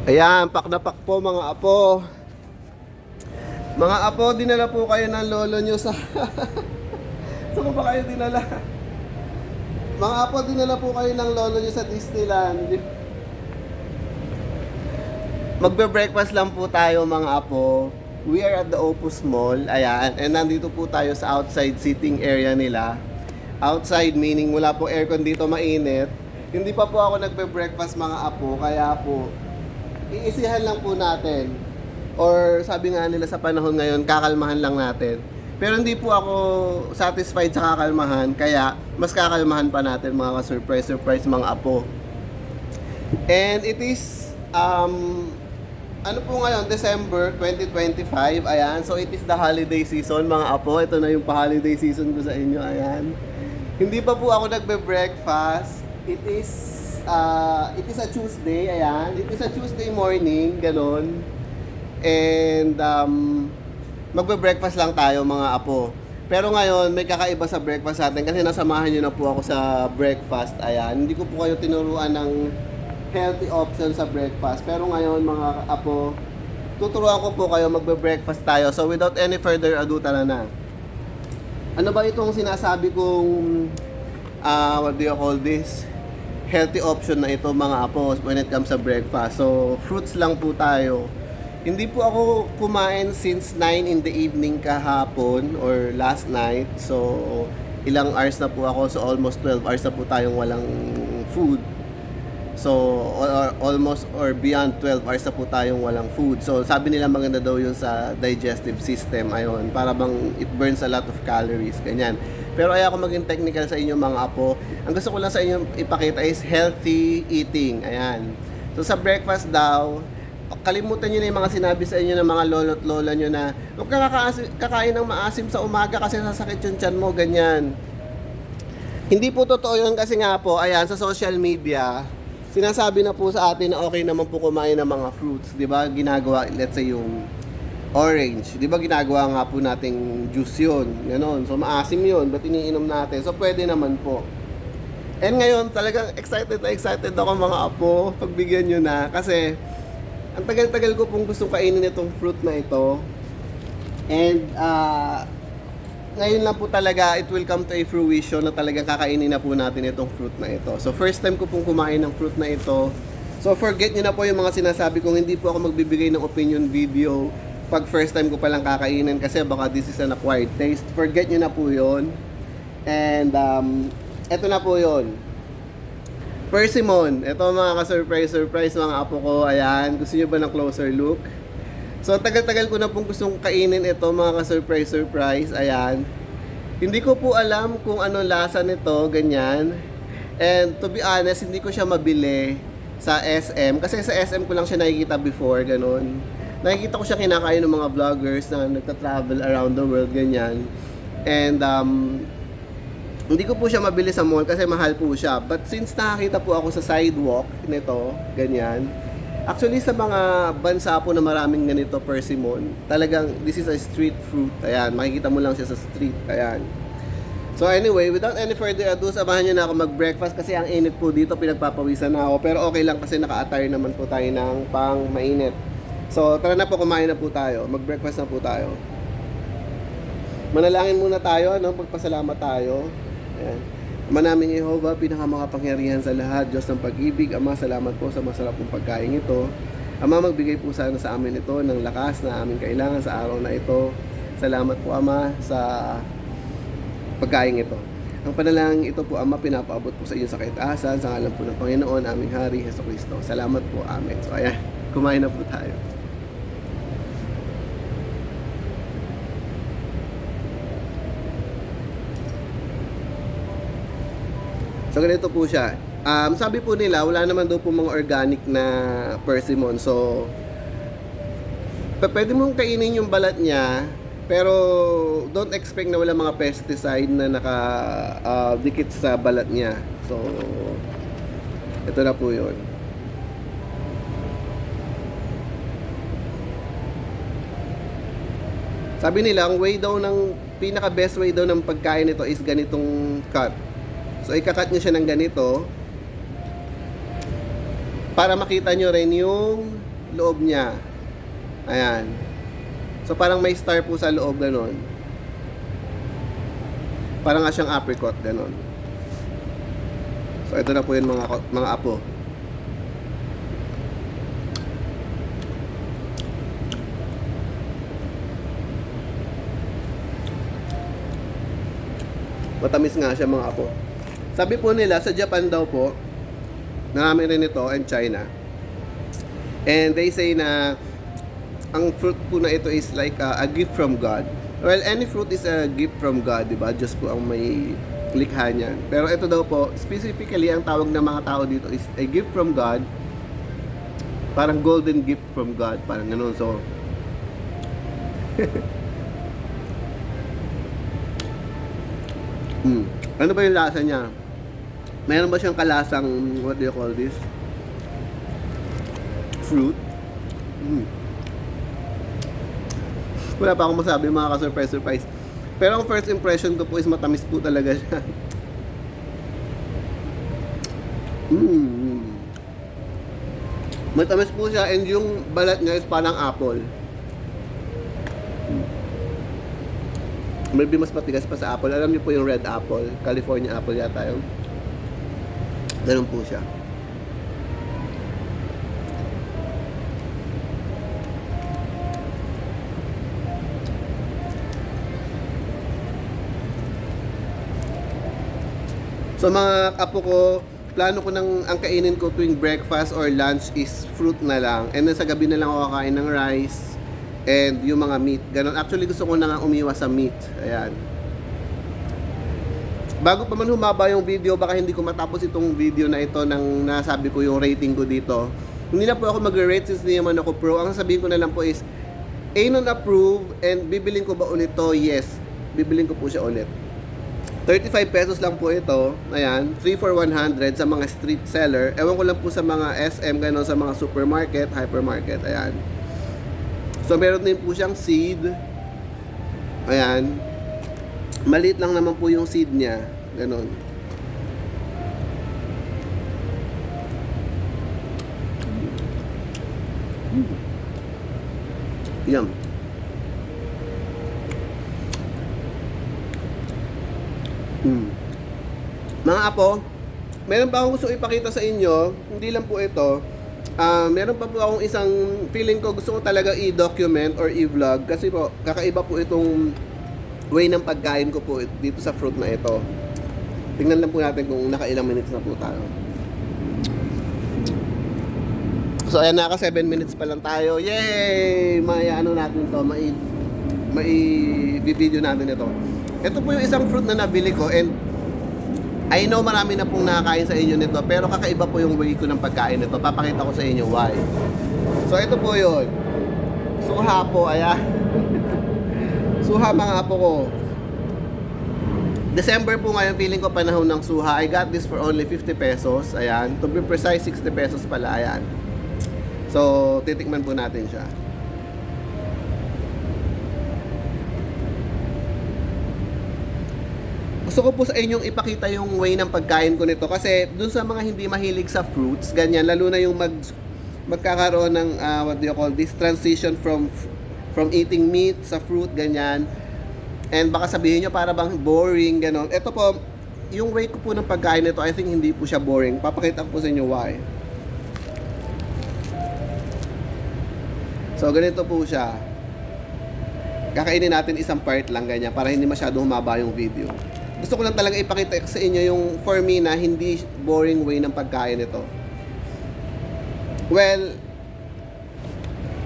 Ayan, pak na pak po mga apo. Mga apo, dinala po kayo ng lolo nyo sa... Saan ba kayo dinala? Mga apo, dinala po kayo ng lolo nyo sa Disneyland. Magbe-breakfast lang po tayo mga apo. We are at the Opus Mall. Ayan, and nandito po tayo sa outside seating area nila. Outside meaning wala po aircon dito, mainit. Hindi pa po ako nagbe-breakfast mga apo, kaya po iisihan lang po natin. Or sabi nga nila sa panahon ngayon, kakalmahan lang natin. Pero hindi po ako satisfied sa kakalmahan, kaya mas kakalmahan pa natin mga ka-surprise mga apo. And it is ano po ngayon, December 2025. Ayan, so it is the holiday season mga apo. Ito na yung pa-holiday season ko sa inyo. Ayan, hindi pa po ako nagbe-breakfast. It is a Tuesday. Ayan, it is a Tuesday morning, ganon. And magbe-breakfast lang tayo mga apo. Pero ngayon, may kakaiba sa breakfast natin kasi nasamahan nyo na po ako sa breakfast. Ayan, hindi ko po kayo tinuruan ng healthy option sa breakfast. Pero ngayon mga apo, tuturuan ko po kayo, magbe-breakfast tayo. So without any further ado, tara na. Ano ba itong sinasabi kong what do you call this? Healthy option na ito mga apo when it comes sa breakfast. So fruits lang po tayo. Hindi po ako kumain since 9 in the evening kahapon or last night. So ilang hours na po ako. So almost 12 hours na po tayong walang food. So, almost or beyond 12 hours na po tayong walang food. So, sabi nila maganda daw yun sa digestive system. Ayun, para bang it burns a lot of calories, ganyan. Pero ayaw ko maging technical sa inyo mga apo. Ang gusto ko lang sa inyo ipakita is healthy eating. Ayan. So, sa breakfast daw, kalimutan nyo na yung mga sinabi sa inyo ng mga lolo't lola nyo na huwag ka kakain ng maasim sa umaga kasi sasakit yung tiyan mo, ganyan. Hindi po totoo yun kasi nga po, ayan, sa social media, sinasabi na po sa atin na okay naman po kumain ng mga fruits, 'di ba? Ginagawa, let's say yung orange, 'di ba? Ginagawa nga po nating juice 'yon, ganoon. So maasim 'yon, ba't iniinom natin? So pwede naman po. And ngayon, talagang excited ako mga apo, pagbigyan niyo na kasi ang tagal-tagal ko pong gustong kainin itong fruit na ito. And ngayon lang po talaga it will come to a fruition na talaga kakainin na po natin itong fruit na ito. So first time ko pong kumain ng fruit na ito. So forget nyo na po yung mga sinasabi kong hindi po ako magbibigay ng opinion video pag first time ko palang kakainin kasi baka this is an acquired taste. Forget nyo na po yun. And eto na po yun. Persimmon. Ito mga ka-surprise mga apo ko. Ayan. Gusto nyo ba ng closer look? So, tagal-tagal ko na pong gustong kainin ito mga ka-surprise. Ayan. Hindi ko po alam kung ano lasa nito, ganyan. And to be honest, hindi ko siya mabili sa SM. Kasi sa SM ko lang siya nakikita before, ganun. Nakikita ko siya kinakain ng mga vloggers na nagta-travel around the world, ganyan. And hindi ko po siya mabili sa mall kasi mahal po siya. But since nakakita po ako sa sidewalk nito, ganyan. Actually, sa mga bansa po na maraming ganito persimmon, talagang this is a street fruit. Ayan, makikita mo lang siya sa street. Ayan. So anyway, without any further ado, samahan nyo na ako mag-breakfast kasi ang init po dito, pinagpapawisan na ako. Pero okay lang kasi naka-attire naman po tayo ng pang mainit. So tara na po, kumain na po tayo. Mag-breakfast na po tayo. Manalangin muna tayo, no? Pagpasalamat tayo. Ayan. Ama naming Jehovah, pinakamakapangyarihan sa lahat, Diyos ng pag-ibig. Ama, salamat po sa masarap pong pagkain ito. Ama, magbigay po sana sa amin ito ng lakas na aming kailangan sa araw na ito. Salamat po, Ama, sa pagkain ito. Ang panalangin ito po, Ama, pinapaabot po sa inyo sa kaitaasan, sa ngalan po ng Panginoon, aming Hari, Jesucristo. Salamat po, Amen. So, ayan, kumain na po tayo. So ganito po siya. Sabi po nila, wala naman daw po mga organic na persimmon. So, pwede mong kainin yung balat niya, pero don't expect na wala mga pesticide na dikit sa balat niya. So, ito na po yun. Sabi nila, ang way daw ng pinaka best way daw ng pagkain nito is ganitong cut. So, ikakat nyo siya ng ganito para makita nyo rin yung loob niya. Ayan. So parang may star po sa loob, ganon. Parang nga siyang apricot, ganon. So ito na po yung mga apo. Matamis nga siya mga apo. Sabi po nila sa Japan daw po, marami rin ito, and China. And they say na ang fruit po na ito is like a gift from God. Well, any fruit is a gift from God, diba? Diyos po ang may likha niyan. Pero ito daw po, specifically ang tawag ng mga tao dito is a gift from God. Parang golden gift from God, parang ganun. So ano ba yung lasa niya? Mayroon ba siyang kalasang, what do you call this? Fruit? Wala pa akong masabi mga ka-surprise. Pero ang first impression ko po is matamis po talaga siya. Matamis po siya, and yung balat niya is parang apple. Maybe mas matigas pa sa apple. Alam niyo po yung red apple, California apple yata yung. Ganun po siya. So mga apo ko, plano ko ang kainin ko tuwing breakfast or lunch is fruit na lang. And then sa gabi na lang ako kakain ng rice and yung mga meat. Ganon. Actually gusto ko na nga umiwas sa meat. Ayan. Bago pa man humaba yung video, baka hindi ko matapos itong video na ito nang nasabi ko yung rating ko dito. Hindi na po ako mag-rate since hindi naman ako pro. Ang sabihin ko na lang po is Anon approve, and bibilin ko ba ulit to? Yes. Bibilin ko po siya ulit. 35 pesos lang po ito. Ayan, 3 for 100 sa mga street seller. Ewan ko lang po sa mga SM, gano'n, sa mga supermarket, hypermarket. Ayan. So, meron din po siyang seed. Ayan. Maliit lang naman po yung seed niya. Gano'n. Yum. Mga apo, meron pa akong gusto ipakita sa inyo. Hindi lang po ito. Meron pa po akong isang feeling ko gusto ko talaga i-document or i-vlog. Kasi po, kakaiba po itong way ng pagkain ko po dito sa fruit na ito. Tingnan lang po natin kung nakailang minutes na po tayo. So ayan, naka 7 minutes pa lang tayo. Yay! May ano natin to, may video natin ito. Ito po yung isang fruit na nabili ko, and I know marami na pong nakakain sa inyo nito, pero kakaiba po yung way ko ng pagkain nito. Papakita ko sa inyo why. So ito po yun. Suha po, ayan. Suha mga apo ko. December po ngayon, feeling ko panahon ng suha. I got this for only 50 pesos. Ayan. To be precise, 60 pesos pala. Ayan. So, titikman po natin siya. Gusto ko po sa inyong ipakita yung way ng pagkain ko nito. Kasi dun sa mga hindi mahilig sa fruits, ganyan, lalo na yung magkakaroon ng, what do you call this, transition from eating meat sa fruit, ganyan. And baka sabihin nyo para bang boring, gano'n. Ito po, yung way ko po ng pagkain nito, I think hindi po siya boring. Papakita ko po sa inyo why. So, ganito po siya. Kakainin natin isang part lang, ganyan, para hindi masyadong humaba yung video. Gusto ko lang talaga ipakita sa inyo yung, for me, na hindi boring way ng pagkain nito. Well,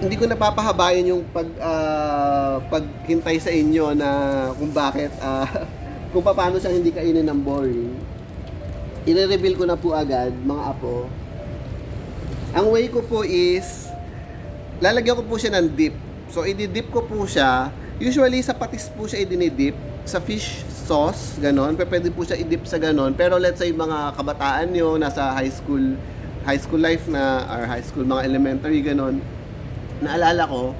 hindi ko napapahabayan yung paghintay sa inyo na kung bakit, kung paano siyang hindi kainin ng boring. I-reveal ko na po agad, mga apo. Ang way ko po is, lalagyan ko po siya ng dip. So, i-dip ko po siya. Usually, sa patis po siya i-dip. Sa fish sauce, ganon. Pwede po siya i-dip sa ganon. Pero let's say, mga kabataan nyo, nasa high school life na, or high school, mga elementary, ganon. Naalala ko,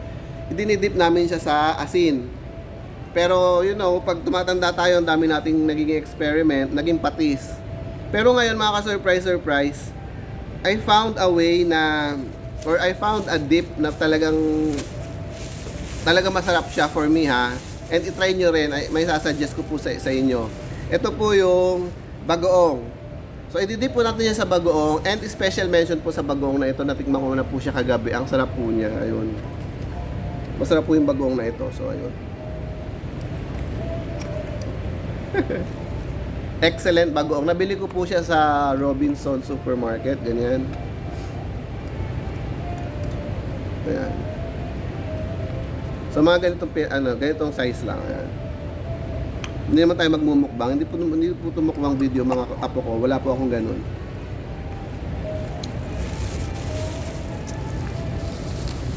dinidip namin siya sa asin. Pero, you know, pag tumatanda tayo, ang dami nating nagiging experiment, naging patis. Pero ngayon, mga ka-surprise, I found a way na or I found a dip na talagang masarap siya for me ha. And i-try nyo rin, may sasuggest ko po sa inyo. Ito po yung bagoong. So i-dip po natin yan sa bagoong, and special mention po sa bagoong na ito, natikman ko na po siya kagabi. Ang sarap po niya, ayun. Masarap po yung bagoong na ito, so ayun. Excellent bagoong. Nabili ko po siya sa Robinson Supermarket, ganyan. Ayan. So mga ganitong size lang. Ayan. Hindi naman tayo magmumukbang. Hindi po tumukbang video mga apo ko. Wala po akong ganun.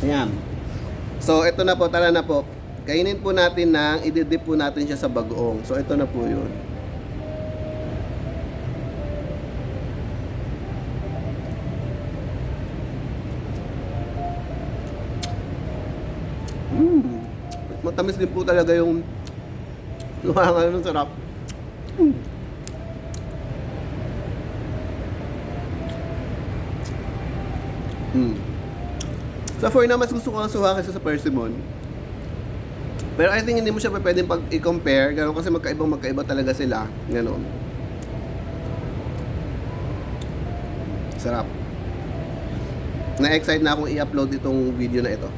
Ayan. So ito na po, tara na po. Kainin po natin na, i-dip po natin siya sa bagoong. So ito na po yun. Matamis din po talaga yung lumangan ng sarap. Sa for na mas gusto ko ang suha kasi sa persimmon. Pero I think hindi mo siya pwedeng pag i-compare, gano'n, kasi magkaiba talaga sila, gano'n. Sarap. Na-excite na akong i-upload itong video na ito.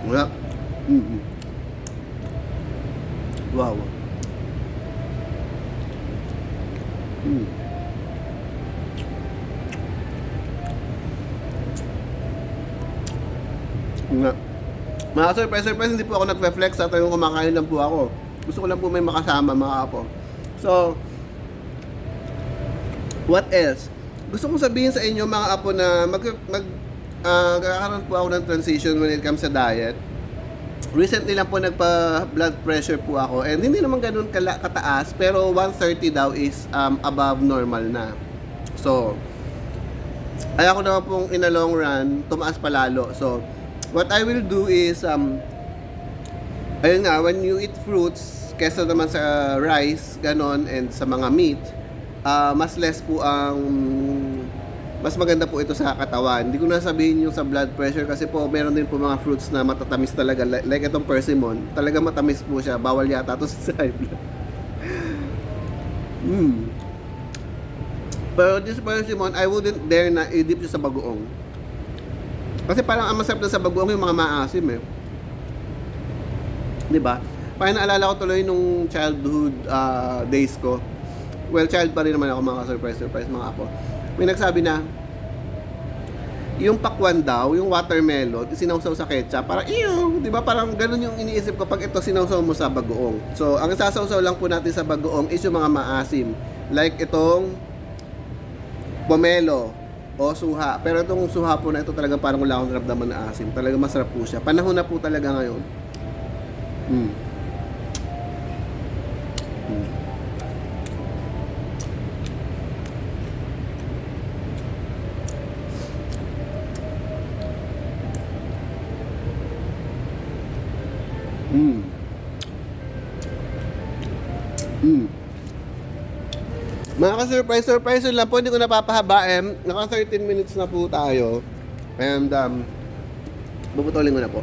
Wala. Wow. Nga. Mga surprise, hindi po ako nag-reflex sa yung kumakain lang po ako. Gusto ko lang po may makasama mga apo. So, what else? Gusto kong sabihin sa inyo mga apo na kakaroon po ako ng transition when it comes sa diet. Recently lang po nagpa-blood pressure po ako, and hindi naman ganun kataas, pero 130 daw is above normal na. So, ayaw ko naman pong in a long run, tumaas pa lalo. So, what I will do is, ayun nga, when you eat fruits, kesa naman sa rice, ganon, and sa mga meat, mas less po mas maganda po ito sa katawan. Hindi ko na sabihin yung sa blood pressure kasi po meron din po mga fruits na matatamis talaga. Like itong persimmon, talaga matamis po siya. Bawal yata ito sa high blood. Pero this persimmon, I wouldn't dare na i-dip siya sa bagoong. Kasi parang ang masarap na sa bagoong yung mga maasim eh. Diba? Parang naalala ko tuloy nung childhood days ko. Well, child pa rin naman ako, mga surprise mga apo. May nagsabi na yung pakwan daw, yung watermelon, sinawsaw sa ketchup, parang iyo, 'di ba? Parang ganoon yung iniisip ko pag ito sinawsaw mo sa bagoong. So, ang sasawsaw lang po natin sa bagoong is yung mga maasim. Like itong pomelo o suha. Pero itong suha po na ito talaga parang wala akong naramdaman na asim. Talaga masarap po siya. Panahon na po talaga ngayon. Mga ka-surprise lang po, hindi ko napapahabain. Naka 13 minutes na po tayo. And bubutulin ko na po.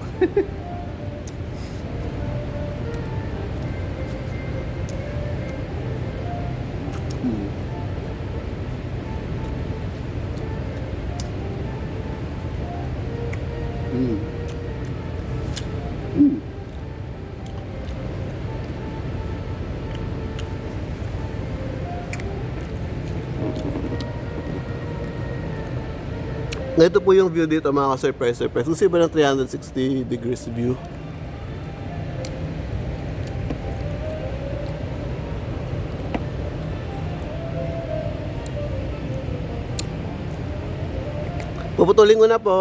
Ito po yung view dito mga ka-surprise. Gusto ba ng 360 degrees view? Puputulin ko na po.